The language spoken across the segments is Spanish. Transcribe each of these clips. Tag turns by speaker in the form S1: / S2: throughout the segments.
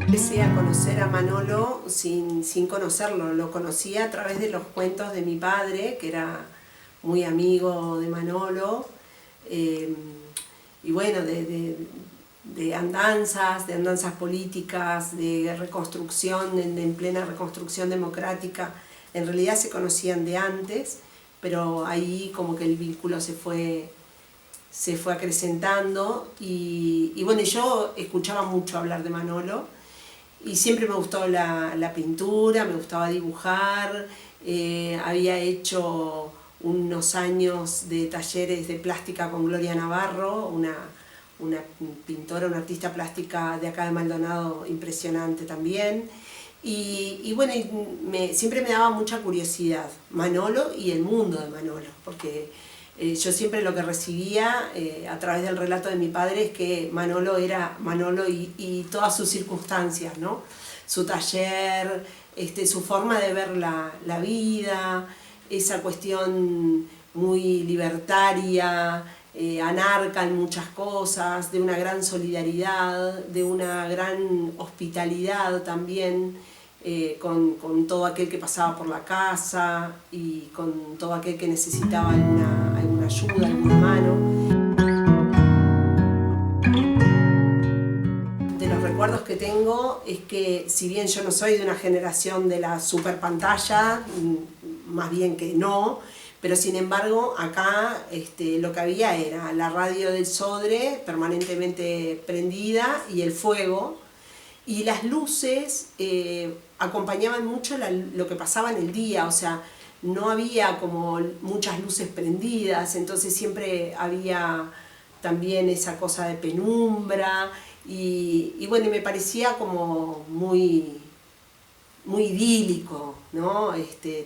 S1: Empecé a conocer a Manolo sin conocerlo, lo conocía a través de los cuentos de mi padre, que era muy amigo de Manolo, y bueno, de andanzas políticas, de reconstrucción, en plena reconstrucción democrática. En realidad se conocían de antes, pero ahí como que el vínculo se fue acrecentando y bueno, yo escuchaba mucho hablar de Manolo y siempre me gustó la pintura, me gustaba dibujar, había hecho unos años de talleres de plástica con Gloria Navarro, una pintora, una artista plástica de acá de Maldonado impresionante también. Y bueno, siempre me daba mucha curiosidad Manolo y el mundo de Manolo, porque yo siempre lo que recibía a través del relato de mi padre es que Manolo era Manolo y todas sus circunstancias, ¿no? Su taller, su forma de ver la vida, esa cuestión muy libertaria, anarca en muchas cosas, de una gran solidaridad, de una gran hospitalidad también, con todo aquel que pasaba por la casa y con todo aquel que necesitaba alguna ayuda, alguna mano. De los recuerdos que tengo es que, si bien yo no soy de una generación de la super pantalla, más bien que no, pero sin embargo acá lo que había era la radio del Sodre permanentemente prendida y el fuego, y las luces acompañaban mucho lo que pasaba en el día, o sea, no había como muchas luces prendidas, entonces siempre había también esa cosa de penumbra, y bueno, me parecía como muy idílico, ¿no?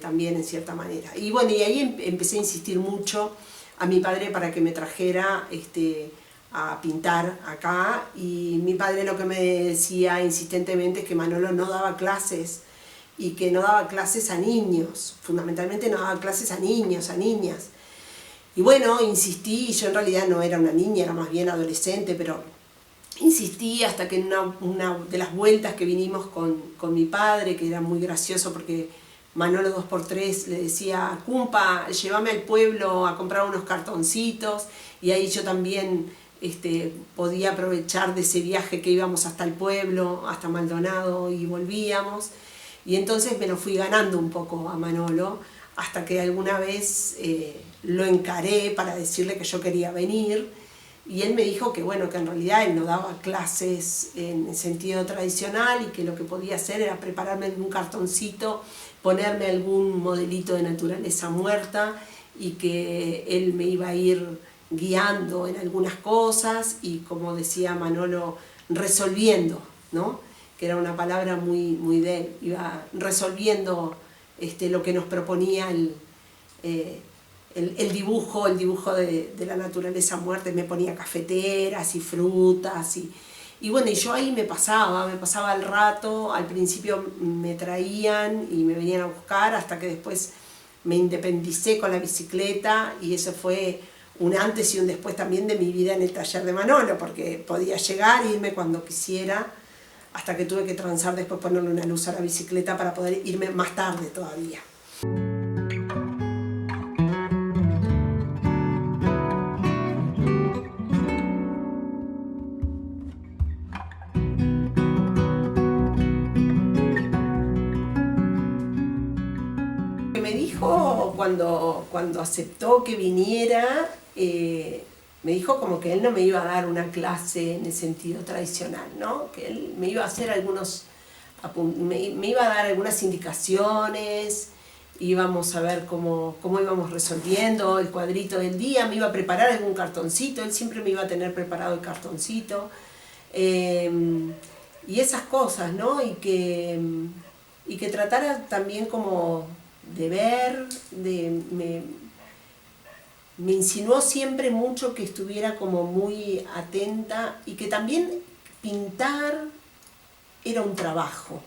S1: También en cierta manera. Y bueno, y ahí empecé a insistir mucho a mi padre para que me trajera a pintar acá, y mi padre lo que me decía insistentemente es que Manolo no daba clases, y que no daba clases a niños, fundamentalmente no daba clases a niños, a niñas. Y bueno, insistí, yo en realidad no era una niña, era más bien adolescente, pero insistí hasta que en una de las vueltas que vinimos con mi padre, que era muy gracioso porque Manolo 2x3 le decía: Cumpa, llévame al pueblo a comprar unos cartoncitos, y ahí yo también podía aprovechar de ese viaje que íbamos hasta el pueblo, hasta Maldonado, y volvíamos, y entonces me lo fui ganando un poco a Manolo, hasta que alguna vez lo encaré para decirle que yo quería venir, y él me dijo que bueno, que en realidad él no daba clases en sentido tradicional, y que lo que podía hacer era prepararme un cartoncito, ponerme algún modelito de naturaleza muerta, y que él me iba a ir guiando en algunas cosas, y como decía Manolo, resolviendo, ¿no? Que era una palabra muy de él, iba resolviendo lo que nos proponía el dibujo de la naturaleza muerta. Me ponía cafeteras y frutas, y bueno, y yo ahí me pasaba el rato. Al principio me traían y me venían a buscar, hasta que después me independicé con la bicicleta, y eso fue un antes y un después también de mi vida en el taller de Manolo, porque podía llegar e irme cuando quisiera, hasta que tuve que transar después, ponerle una luz a la bicicleta para poder irme más tarde todavía. Me dijo cuando aceptó que viniera, me dijo como que él no me iba a dar una clase en el sentido tradicional, ¿no? Que él me iba a hacer me iba a dar algunas indicaciones, íbamos a ver cómo íbamos resolviendo el cuadrito del día, me iba a preparar algún cartoncito, él siempre me iba a tener preparado el cartoncito, y esas cosas, ¿no? Y que tratara también como de ver, me insinuó siempre mucho que estuviera como muy atenta, y que también pintar era un trabajo,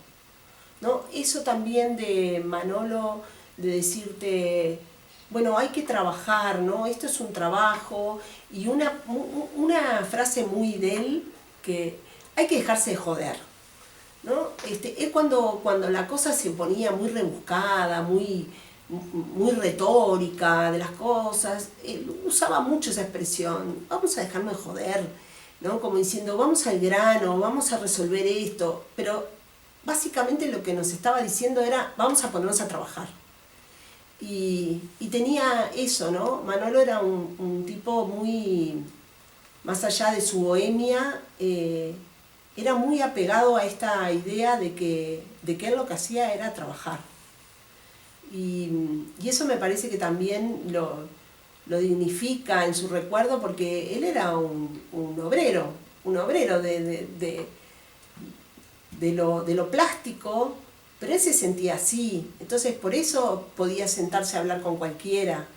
S1: ¿no? Eso también de Manolo, de decirte, bueno, hay que trabajar, ¿no? Esto es un trabajo, y una frase muy de él, que hay que dejarse de joder, ¿no? Es cuando la cosa se ponía muy rebuscada, muy retórica de las cosas, él usaba mucho esa expresión, vamos a dejarnos de joder, ¿no? Como diciendo, vamos al grano, vamos a resolver esto, pero básicamente lo que nos estaba diciendo era, vamos a ponernos a trabajar. Y tenía eso, ¿no? Manolo era un tipo muy, más allá de su bohemia, era muy apegado a esta idea de que él lo que hacía era trabajar. Y eso me parece que también lo dignifica en su recuerdo, porque él era un obrero de lo plástico, pero él se sentía así, entonces por eso podía sentarse a hablar con cualquiera.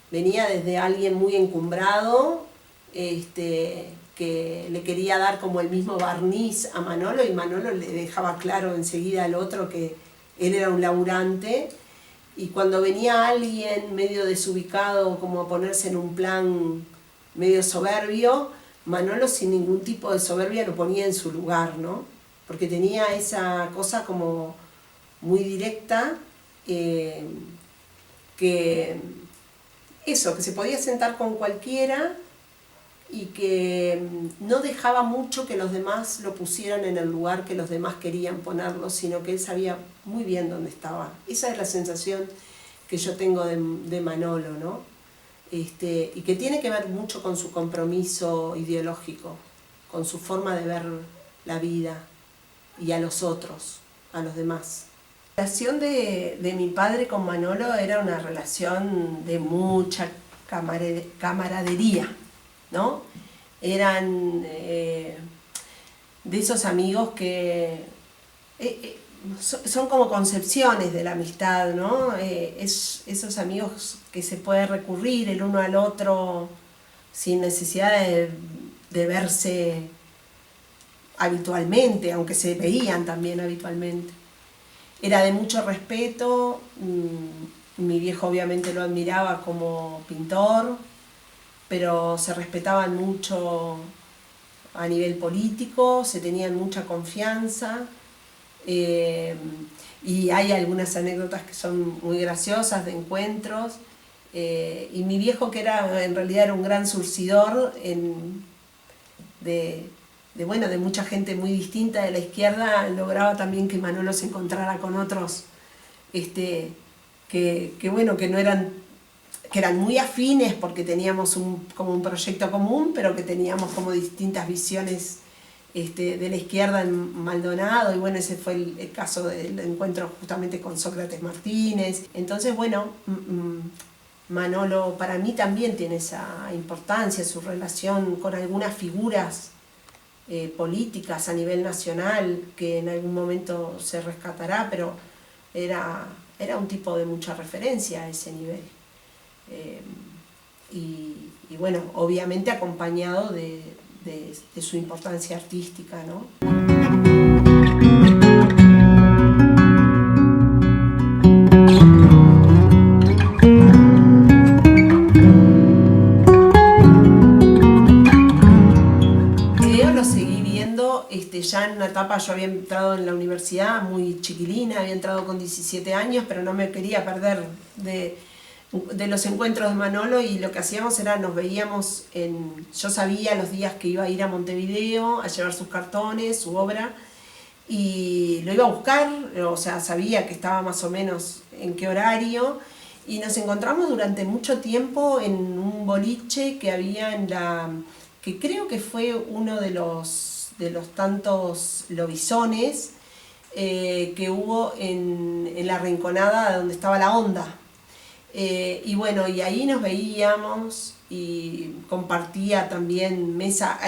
S1: Venía desde alguien muy encumbrado, que le quería dar como el mismo barniz a Manolo, y Manolo le dejaba claro enseguida al otro que él era un laburante. Y cuando venía alguien medio desubicado, como a ponerse en un plan medio soberbio, Manolo sin ningún tipo de soberbia lo ponía en su lugar, ¿no? Porque tenía esa cosa como muy directa, que se podía sentar con cualquiera y que no dejaba mucho que los demás lo pusieran en el lugar que los demás querían ponerlo, sino que él sabía muy bien dónde estaba. Esa es la sensación que yo tengo de Manolo, ¿no? Y que tiene que ver mucho con su compromiso ideológico, con su forma de ver la vida y a los otros, a los demás. La relación de mi padre con Manolo era una relación de mucha camaradería, ¿no? Eran de esos amigos que son como concepciones de la amistad, ¿no? Esos amigos que se puede recurrir el uno al otro sin necesidad de verse habitualmente, aunque se veían también habitualmente. Era de mucho respeto, mi viejo obviamente lo admiraba como pintor, pero se respetaban mucho a nivel político, se tenían mucha confianza, y hay algunas anécdotas que son muy graciosas de encuentros, y mi viejo, que en realidad era un gran surcidor de mucha gente muy distinta de la izquierda, lograba también que Manolo se encontrara con otros que no eran, que eran muy afines porque teníamos como un proyecto común, pero que teníamos como distintas visiones de la izquierda en Maldonado, y bueno, ese fue el caso del encuentro justamente con Sócrates Martínez. Entonces, bueno, Manolo para mí también tiene esa importancia, su relación con algunas figuras políticas a nivel nacional, que en algún momento se rescatará, pero era un tipo de mucha referencia a ese nivel. Y bueno, obviamente acompañado de su importancia artística, ¿no? Ya en una etapa, yo había entrado en la universidad muy chiquilina, había entrado con 17 años, pero no me quería perder de los encuentros de Manolo, y lo que hacíamos era, nos veíamos yo sabía los días que iba a ir a Montevideo a llevar sus cartones, su obra, y lo iba a buscar, o sea, sabía que estaba más o menos en qué horario, y nos encontramos durante mucho tiempo en un boliche que había que creo que fue uno de los tantos lobisones que hubo en la Rinconada donde estaba la Honda. Y bueno, y ahí nos veíamos y compartía también mesa.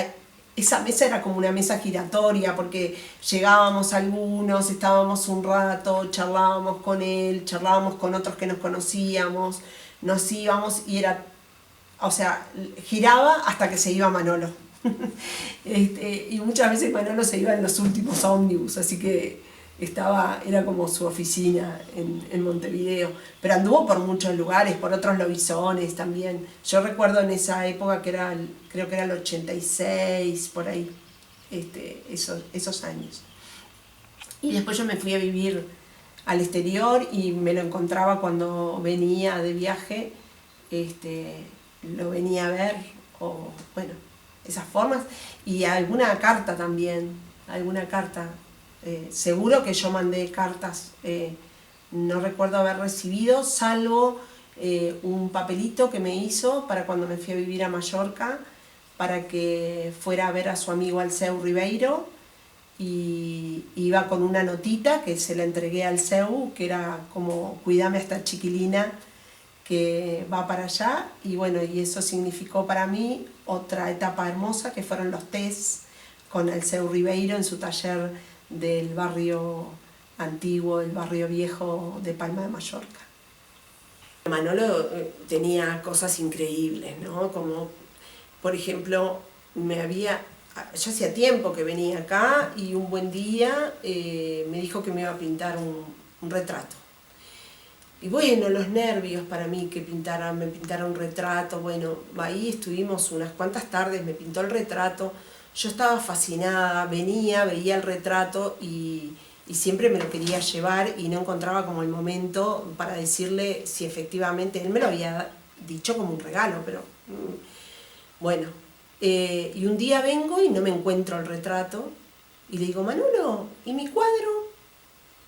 S1: Esa mesa era como una mesa giratoria, porque llegábamos algunos, estábamos un rato, charlábamos con él, charlábamos con otros que nos conocíamos, nos íbamos y giraba hasta que se iba Manolo. Y muchas veces Manolo se iba en los últimos ómnibus, así que era como su oficina en Montevideo, pero anduvo por muchos lugares, por otros lobisones también. Yo recuerdo en esa época creo que era el 86, por ahí, esos años. Y después yo me fui a vivir al exterior y me lo encontraba cuando venía de viaje, lo venía a ver, o bueno, esas formas, y alguna carta también, alguna carta. Seguro que yo mandé cartas, no recuerdo haber recibido, salvo un papelito que me hizo para cuando me fui a vivir a Mallorca, para que fuera a ver a su amigo Alceu Ribeiro, y iba con una notita que se la entregué al Seu, que era como: cuídame a esta chiquilina que va para allá. Y bueno, y eso significó para mí otra etapa hermosa, que fueron los tés con el Seu Ribeiro en su taller del barrio antiguo, el barrio viejo de Palma de Mallorca. Manolo tenía cosas increíbles, ¿no? Como, por ejemplo, yo hacía tiempo que venía acá y un buen día me dijo que me iba a pintar un retrato. Y bueno, los nervios para mí que me pintara un retrato. Bueno, ahí estuvimos unas cuantas tardes, me pintó el retrato. Yo estaba fascinada, veía el retrato y siempre me lo quería llevar y no encontraba como el momento para decirle si efectivamente, él me lo había dicho como un regalo, pero bueno. Y un día vengo y no me encuentro el retrato y le digo: Manolo, ¿y mi cuadro?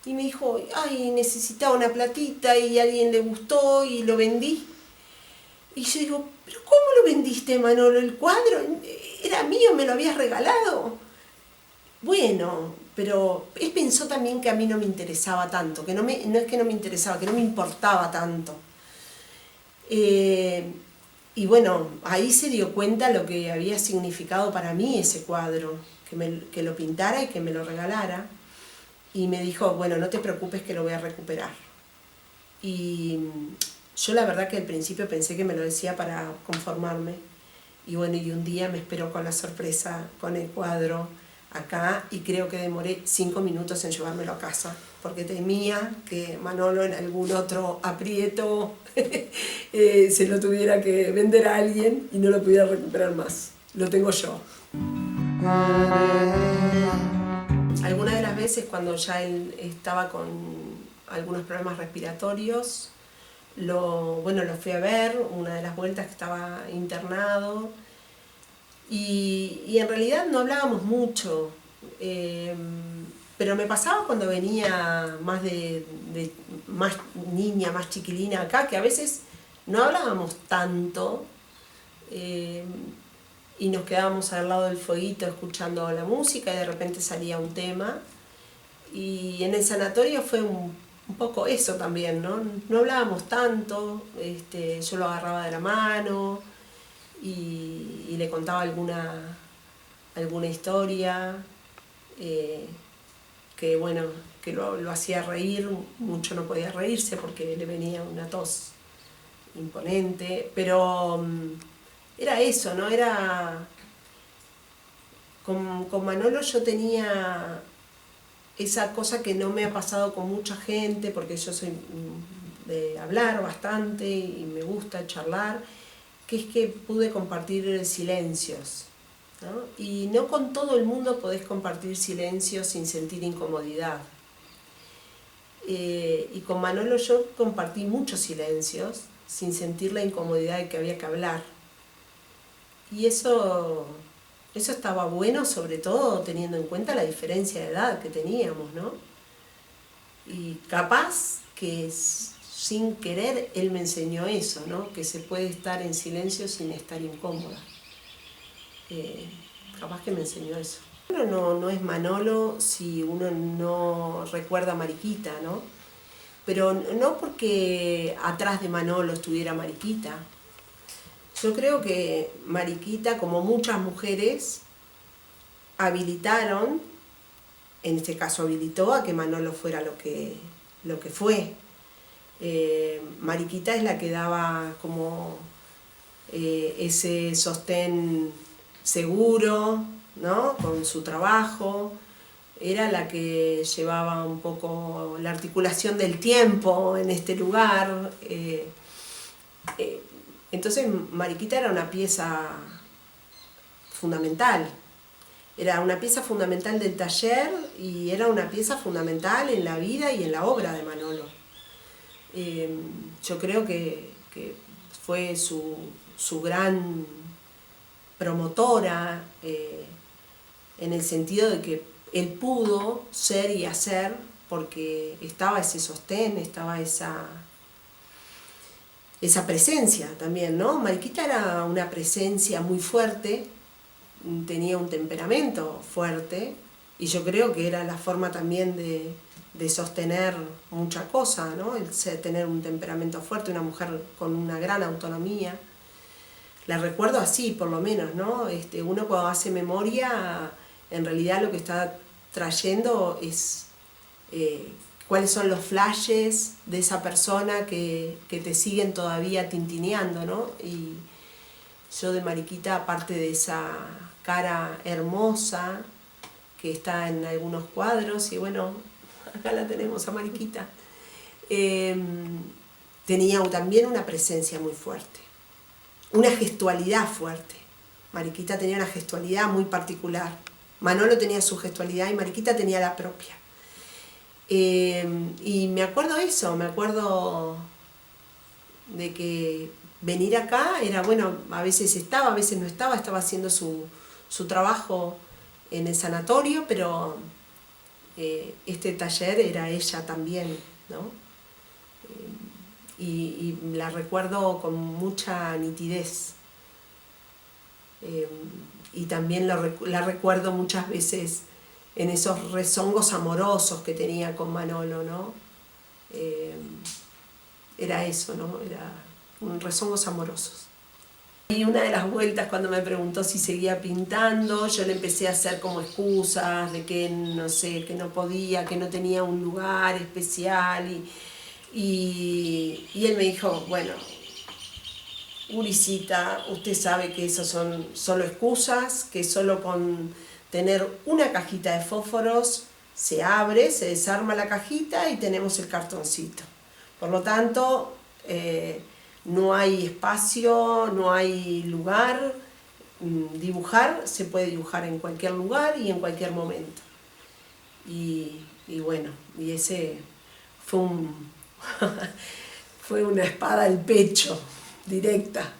S1: Y me dijo: ay, necesitaba una platita y a alguien le gustó y lo vendí. Y yo digo: ¿pero cómo lo vendiste, Manolo? ¿El cuadro era mío? ¿Me lo habías regalado? Bueno, pero él pensó también que a mí no me interesaba tanto, que no es que no me interesaba, que no me importaba tanto. Y bueno, ahí se dio cuenta lo que había significado para mí ese cuadro, que lo pintara y que me lo regalara. Y me dijo: bueno, no te preocupes que lo voy a recuperar. Y yo la verdad que al principio pensé que me lo decía para conformarme. Y bueno, y un día me esperó con la sorpresa, con el cuadro acá, y creo que demoré 5 minutos en llevármelo a casa, porque temía que Manolo en algún otro aprieto se lo tuviera que vender a alguien y no lo pudiera recuperar más. Lo tengo yo. Algunas de las veces cuando ya él estaba con algunos problemas respiratorios, lo fui a ver, una de las vueltas que estaba internado, y en realidad no hablábamos mucho, pero me pasaba cuando venía más más niña, más chiquilina acá, que a veces no hablábamos tanto, y nos quedábamos al lado del fueguito escuchando la música y de repente salía un tema. Y en el sanatorio fue un poco eso también, ¿no? No hablábamos tanto, yo lo agarraba de la mano y le contaba alguna historia, que bueno, que lo hacía reír. Mucho no podía reírse porque le venía una tos imponente, pero era eso, ¿no? Con Manolo yo tenía esa cosa que no me ha pasado con mucha gente, porque yo soy de hablar bastante y me gusta charlar, que es que pude compartir silencios, ¿no? Y no con todo el mundo podés compartir silencios sin sentir incomodidad. Y con Manolo yo compartí muchos silencios sin sentir la incomodidad de que había que hablar. Y eso estaba bueno, sobre todo teniendo en cuenta la diferencia de edad que teníamos, ¿no? Y capaz que sin querer él me enseñó eso, ¿no? Que se puede estar en silencio sin estar incómoda. Capaz que me enseñó eso. No es Manolo si uno no recuerda a Mariquita, ¿no? Pero no porque atrás de Manolo estuviera Mariquita. Yo creo que Mariquita, como muchas mujeres, habilitaron, en este caso habilitó a que Manolo fuera lo que fue. Mariquita es la que daba como ese sostén seguro, ¿no? Con su trabajo. Era la que llevaba un poco la articulación del tiempo en este lugar. Entonces Mariquita era una pieza fundamental. Era una pieza fundamental del taller y era una pieza fundamental en la vida y en la obra de Manolo. Yo creo que fue su gran promotora, en el sentido de que él pudo ser y hacer porque estaba ese sostén, estaba esa presencia también, ¿no? Mariquita era una presencia muy fuerte, tenía un temperamento fuerte y yo creo que era la forma también de sostener mucha cosa, ¿no? El tener un temperamento fuerte, una mujer con una gran autonomía. La recuerdo así, por lo menos, ¿no? Uno cuando hace memoria, en realidad lo que está trayendo es cuáles son los flashes de esa persona que te siguen todavía tintineando, ¿no? Y yo de Mariquita, aparte de esa cara hermosa que está en algunos cuadros, y bueno, acá la tenemos a Mariquita, tenía también una presencia muy fuerte, una gestualidad fuerte. Mariquita tenía una gestualidad muy particular. Manolo tenía su gestualidad y Mariquita tenía la propia. Y me acuerdo eso, me acuerdo de que venir acá era, bueno, a veces estaba, a veces no estaba haciendo su trabajo en el sanatorio, pero este taller era ella también, ¿no? Y la recuerdo con mucha nitidez. Y también la recuerdo muchas veces en esos rezongos amorosos que tenía con Manolo, ¿no? Era eso, ¿no? Era rezongos amorosos. Y una de las vueltas cuando me preguntó si seguía pintando, yo le empecé a hacer como excusas de que, no sé, que no podía, que no tenía un lugar especial y él me dijo, bueno, Urisita, usted sabe que esas son solo excusas, que solo con tener una cajita de fósforos se abre, se desarma la cajita y tenemos el cartoncito. Por lo tanto, no hay espacio, no hay lugar. Dibujar se puede dibujar en cualquier lugar y en cualquier momento. Y bueno, y ese fue fue una espada al pecho, directa.